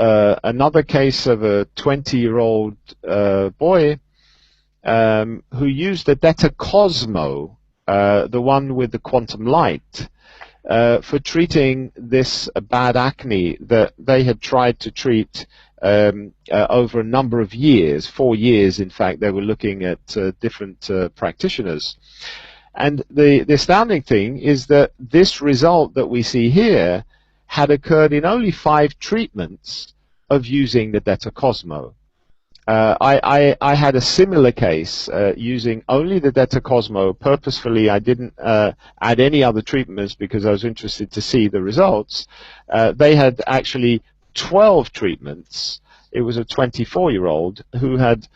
another case of a 20-year-old boy who used the DETA Cosmo, the one with the quantum light, for treating this bad acne that they had tried to treat over a number of years, 4 years in fact. They were looking at different practitioners. And the astounding thing is that this result that we see here had occurred in only 5 treatments of using the DETA Cosmo. I had a similar case using only the DETA Cosmo. Purposefully, I didn't add any other treatments because I was interested to see the results. They had actually 12 treatments. It was a 24-year-old who had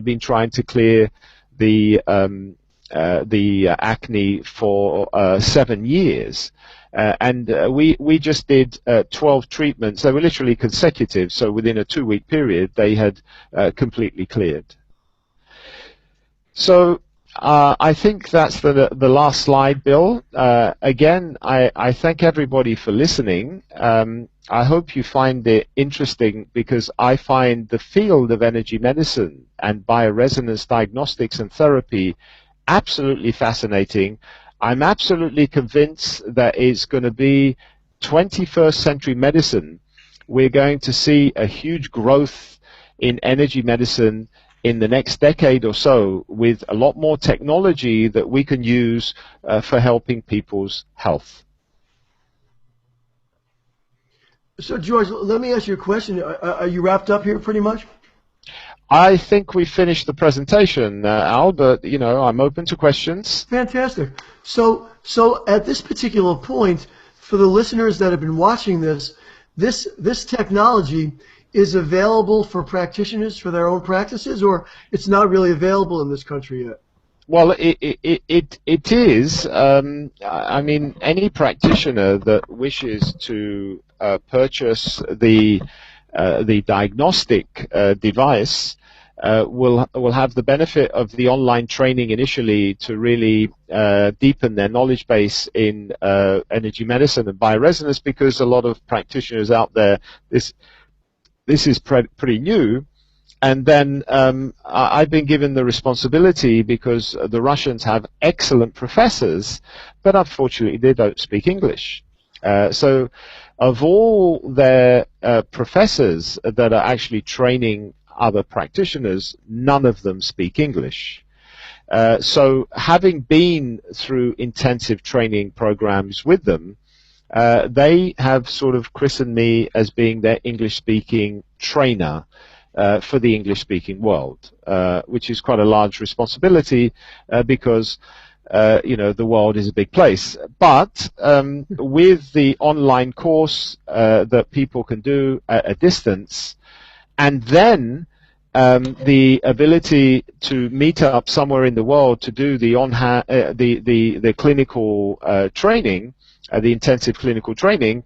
been trying to clear the acne for 7 years. And we just did 12 treatments. They were literally consecutive, so within a 2-week period they had completely cleared. So I think that's the last slide, Bill. Again, I thank everybody for listening. I hope you find it interesting, because I find the field of energy medicine and bioresonance diagnostics and therapy absolutely fascinating. I'm absolutely convinced that it's going to be 21st century medicine. We're going to see a huge growth in energy medicine in the next decade or so, with a lot more technology that we can use for helping people's health. So, George, let me ask you a question. Are you wrapped up here pretty much? I think we finished the presentation, Al, but, you know, I'm open to questions. Fantastic. So at this particular point, for the listeners that have been watching this technology is available for practitioners for their own practices, or it's not really available in this country yet? Well, it is. I mean, any practitioner that wishes to purchase the diagnostic device will have the benefit of the online training initially to really deepen their knowledge base in energy medicine and bioresonance, because a lot of practitioners out there, this is pretty new. And then I've been given the responsibility, because the Russians have excellent professors, but unfortunately they don't speak English. So of all their professors that are actually training other practitioners, none of them speak English. So having been through intensive training programs with them, they have sort of christened me as being their English-speaking trainer for the English-speaking world, which is quite a large responsibility because, you know, the world is a big place. But with the online course that people can do at a distance, and then the ability to meet up somewhere in the world to do the the clinical training, the intensive clinical training,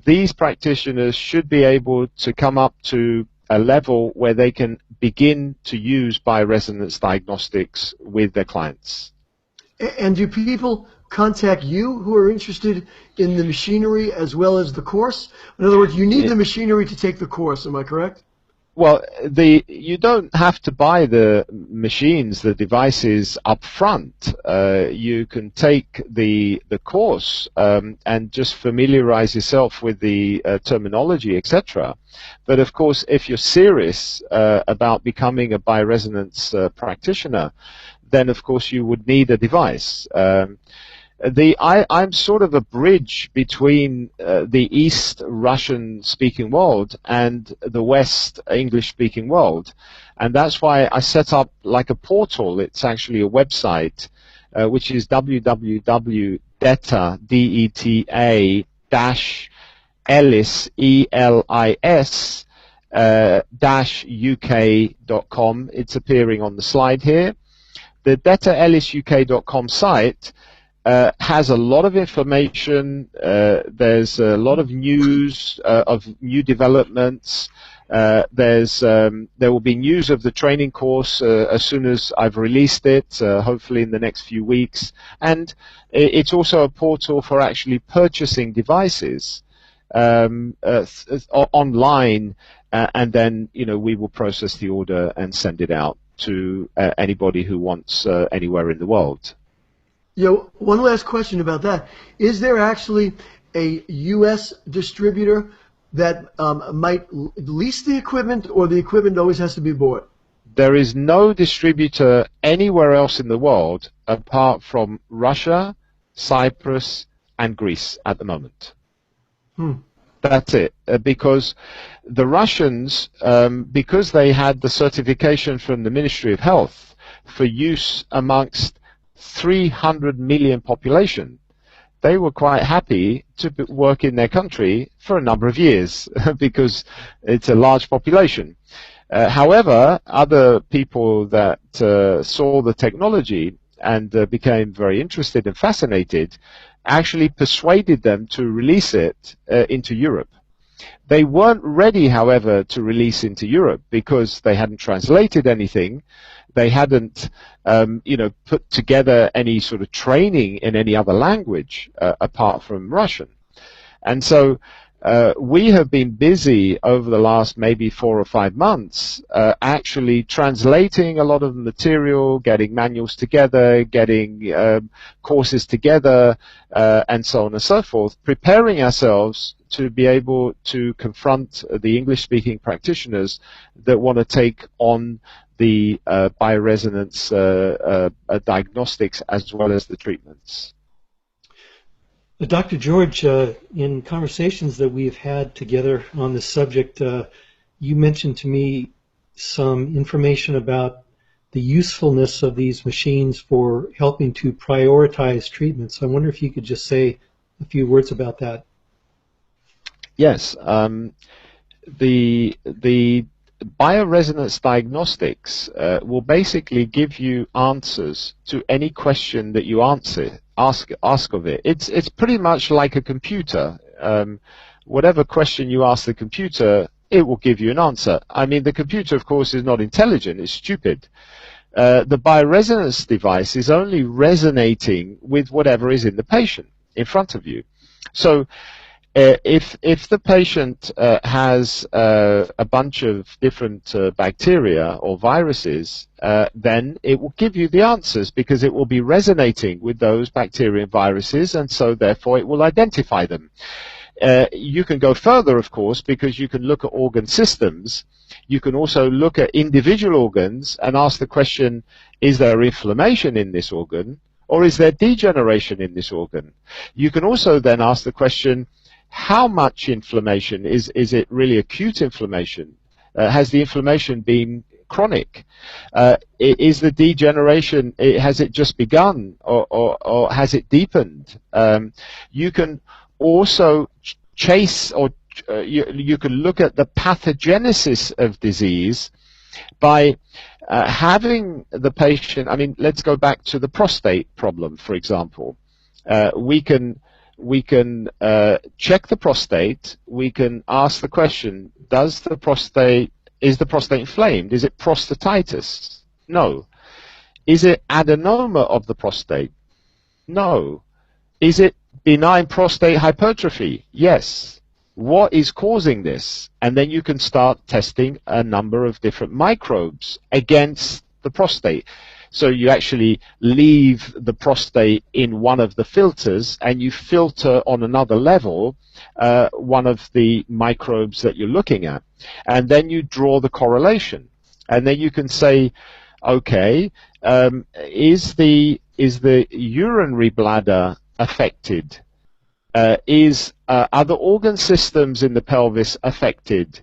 these practitioners should be able to come up to a level where they can begin to use bioresonance diagnostics with their clients. And do people contact you who are interested in the machinery as well as the course? In other words, you need the machinery to take the course, am I correct? Well, you don't have to buy the machines, the devices up front. You can take the course and just familiarize yourself with the terminology, etc. But of course, if you're serious about becoming a bioresonance practitioner, then of course you would need a device. I'm sort of a bridge between the East Russian-speaking world and the West English-speaking world, and that's why I set up like a portal. It's actually a website, which is www.DETA, DETA -Ellis, ELIS, -UK.com. It's appearing on the slide here. The DETAEllisUK.com site has a lot of information. There's a lot of news of new developments. There will be news of the training course as soon as I've released it, hopefully in the next few weeks. And it's also a portal for actually purchasing devices online, and then, you know, we will process the order and send it out to anybody who wants anywhere in the world. One last question about that. Is there actually a U.S. distributor that might lease the equipment, or the equipment always has to be bought? There is no distributor anywhere else in the world apart from Russia, Cyprus, and Greece at the moment. That's it. Because the Russians, because they had the certification from the Ministry of Health for use amongst 300 million population, they were quite happy to work in their country for a number of years because it's a large population. However, other people that saw the technology and became very interested and fascinated actually persuaded them to release it into Europe. They weren't ready, however, to release into Europe because they hadn't translated anything. They hadn't, put together any sort of training in any other language apart from Russian. And so we have been busy over the last maybe 4 or 5 months actually translating a lot of the material, getting manuals together, getting courses together, and so on and so forth, preparing ourselves to be able to confront the English-speaking practitioners that want to take on the bioresonance diagnostics as well as the treatments. Dr. George, in conversations that we've had together on this subject, you mentioned to me some information about the usefulness of these machines for helping to prioritize treatments. I wonder if you could just say a few words about that. Yes. The bioresonance diagnostics will basically give you answers to any question that you ask of it. It's pretty much like a computer. Whatever question you ask the computer, it will give you an answer. I mean, the computer, of course, is not intelligent, it's stupid. The bioresonance device is only resonating with whatever is in the patient in front of you. So if the patient has a bunch of different bacteria or viruses, then it will give you the answers because it will be resonating with those bacteria and viruses, and so therefore it will identify them. You can go further, of course, because you can look at organ systems. You can also look at individual organs and ask the question, is there inflammation in this organ, or is there degeneration in this organ? You can also then ask the question, how much inflammation? Is it really acute inflammation? Has the inflammation been chronic? Is the degeneration, has it just begun, or has it deepened? You can also chase, or you can look at the pathogenesis of disease by having the patient, I mean, let's go back to the prostate problem, for example. We can check the prostate. We can ask the question, is the prostate inflamed? Is it prostatitis? No. Is it adenoma of the prostate? No. Is it benign prostate hypertrophy? Yes. What is causing this? And then you can start testing a number of different microbes against the prostate. So you actually leave the prostate in one of the filters and you filter on another level one of the microbes that you're looking at. And then you draw the correlation. And then you can say, okay, is the urinary bladder affected? Are the organ systems in the pelvis affected?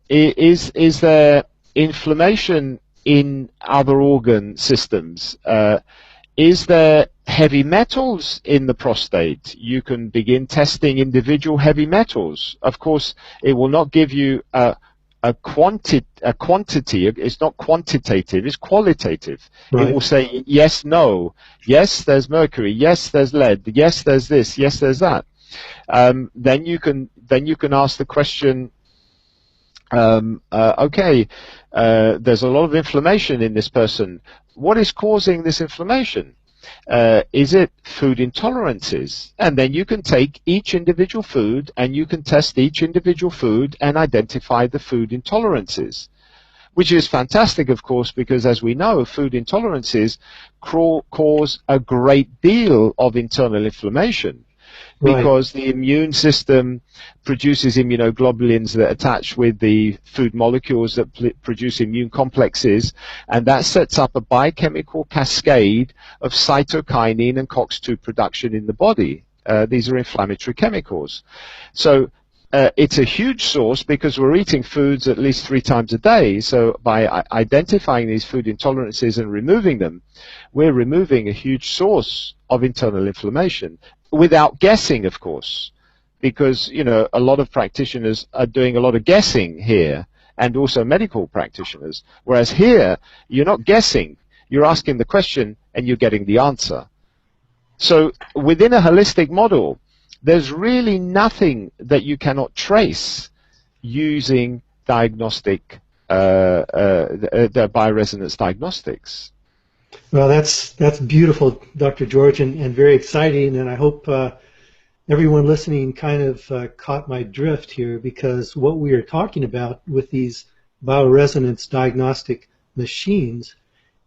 Is there inflammation in other organ systems? Is there heavy metals in the prostate? You can begin testing individual heavy metals. Of course, it will not give you a quantity. It's not quantitative, it's qualitative. Right. It will say yes, no, yes, there's mercury, yes, there's lead, yes, there's this, yes, there's that. Then you can ask the question, okay, there's a lot of inflammation in this person. What is causing this inflammation? Is it food intolerances? And then you can take each individual food and you can test each individual food and identify the food intolerances, which is fantastic, of course, because as we know, food intolerances cause a great deal of internal inflammation. Because the immune system produces immunoglobulins that attach with the food molecules that produce immune complexes, and that sets up a biochemical cascade of cytokinin and COX-2 production in the body. These are inflammatory chemicals. So it's a huge source because we're eating foods at least 3 times a day. So by identifying these food intolerances and removing them, we're removing a huge source of internal inflammation. Without guessing, of course, because, a lot of practitioners are doing a lot of guessing here, and also medical practitioners, whereas here, you're not guessing, you're asking the question and you're getting the answer. So within a holistic model, there's really nothing that you cannot trace using diagnostic, the bioresonance diagnostics. Well, that's beautiful, Dr. George, and very exciting, and I hope everyone listening kind of caught my drift here, because what we are talking about with these bioresonance diagnostic machines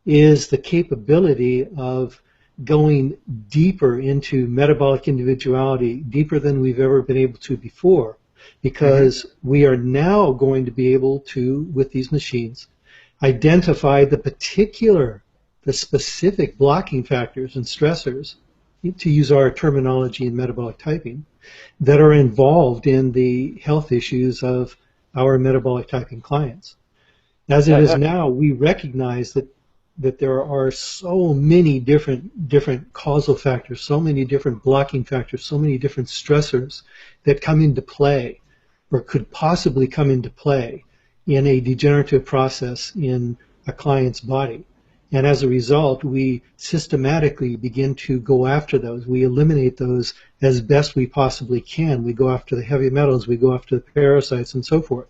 is the capability of going deeper into metabolic individuality, deeper than we've ever been able to before, because we are now going to be able to, with these machines, identify the specific blocking factors and stressors, to use our terminology in metabolic typing, that are involved in the health issues of our metabolic typing clients. As it is now, we recognize that there are so many different causal factors, so many different blocking factors, so many different stressors that come into play, or could possibly come into play, in a degenerative process in a client's body. And as a result, we systematically begin to go after those. We eliminate those as best we possibly can. We go after the heavy metals, we go after the parasites, and so forth.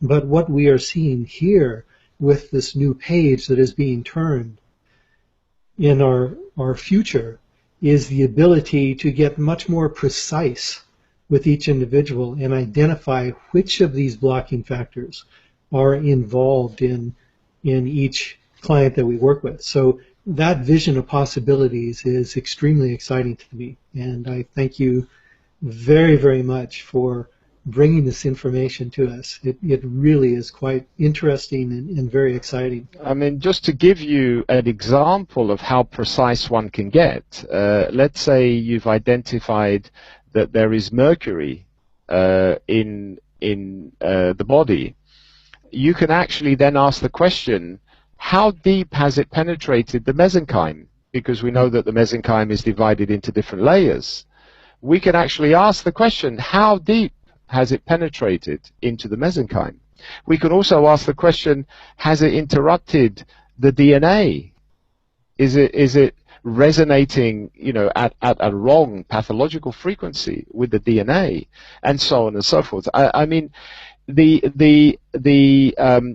But what we are seeing here with this new page that is being turned in our future is the ability to get much more precise with each individual and identify which of these blocking factors are involved in each client that we work with. So that vision of possibilities is extremely exciting to me, and I thank you very, very much for bringing this information to us. It really is quite interesting and very exciting. I mean, just to give you an example of how precise one can get, let's say you've identified that there is mercury in the body. You can actually then ask the question, how deep has it penetrated the mesenchyme? Because we know that the mesenchyme is divided into different layers. We can actually ask the question, how deep has it penetrated into the mesenchyme? We can also ask the question, has it interrupted the DNA? Is it resonating, at a wrong pathological frequency with the DNA, and so on and so forth? I mean, the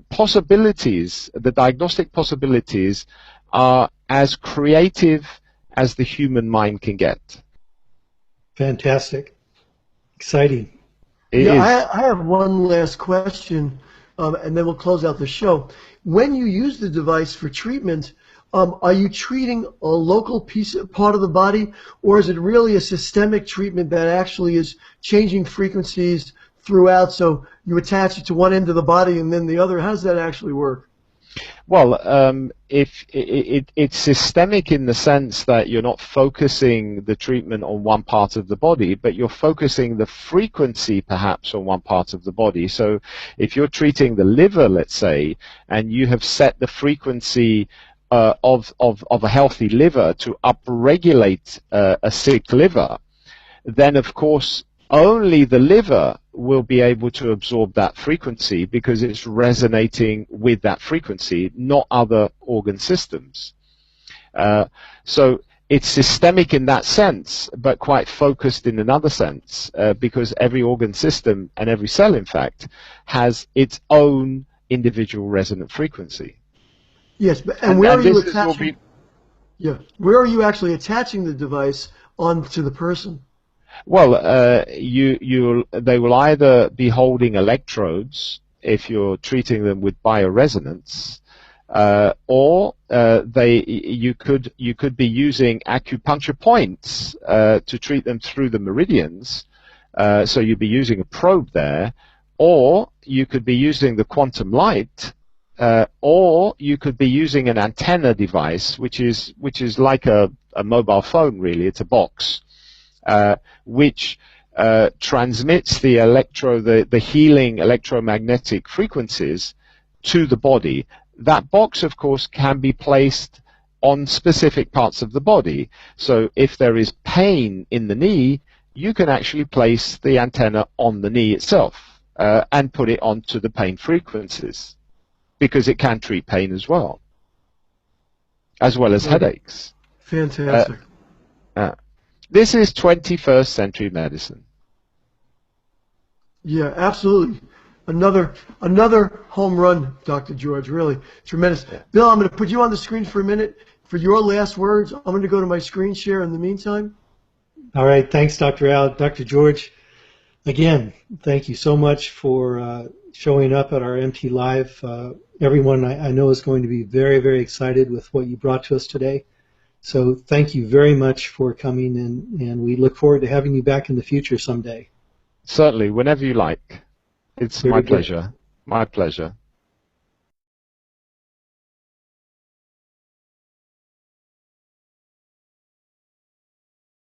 possibilities, the diagnostic possibilities, are as creative as the human mind can get. Fantastic. Exciting. I have one last question, and then we'll close out the show. When you use the device for treatment, are you treating a local part of the body, or is it really a systemic treatment that actually is changing frequencies throughout, so you attach it to one end of the body and then the other? How does that actually work? Well, if it's systemic in the sense that you're not focusing the treatment on one part of the body, but you're focusing the frequency perhaps on one part of the body. So if you're treating the liver, let's say, and you have set the frequency of a healthy liver to upregulate a sick liver, then of course only the liver will be able to absorb that frequency because it's resonating with that frequency, not other organ systems. So it's systemic in that sense, but quite focused in another sense, because every organ system and every cell, in fact, has its own individual resonant frequency. Yes, and where are you attaching? Yeah, where are you actually attaching the device onto the person? Well, they will either be holding electrodes if you're treating them with bioresonance, or you could be using acupuncture points to treat them through the meridians. So you'd be using a probe there, or you could be using the quantum light, or you could be using an antenna device, which is like a mobile phone, really. It's a box. Which transmits the healing electromagnetic frequencies to the body. That box, of course, can be placed on specific parts of the body. So if there is pain in the knee, you can actually place the antenna on the knee itself and put it onto the pain frequencies, because it can treat pain as well as headaches. Fantastic. This is 21st century medicine. Yeah, absolutely. Another home run, Dr. George. Really tremendous. Bill, I'm going to put you on the screen for a minute for your last words. I'm going to go to my screen share in the meantime. All right. Thanks, Dr. Al. Dr. George, again, thank you so much for showing up at our MT Live. Everyone I know is going to be very, very excited with what you brought to us today. So thank you very much for coming, and we look forward to having you back in the future someday. Certainly, whenever you like. It's my pleasure. My pleasure.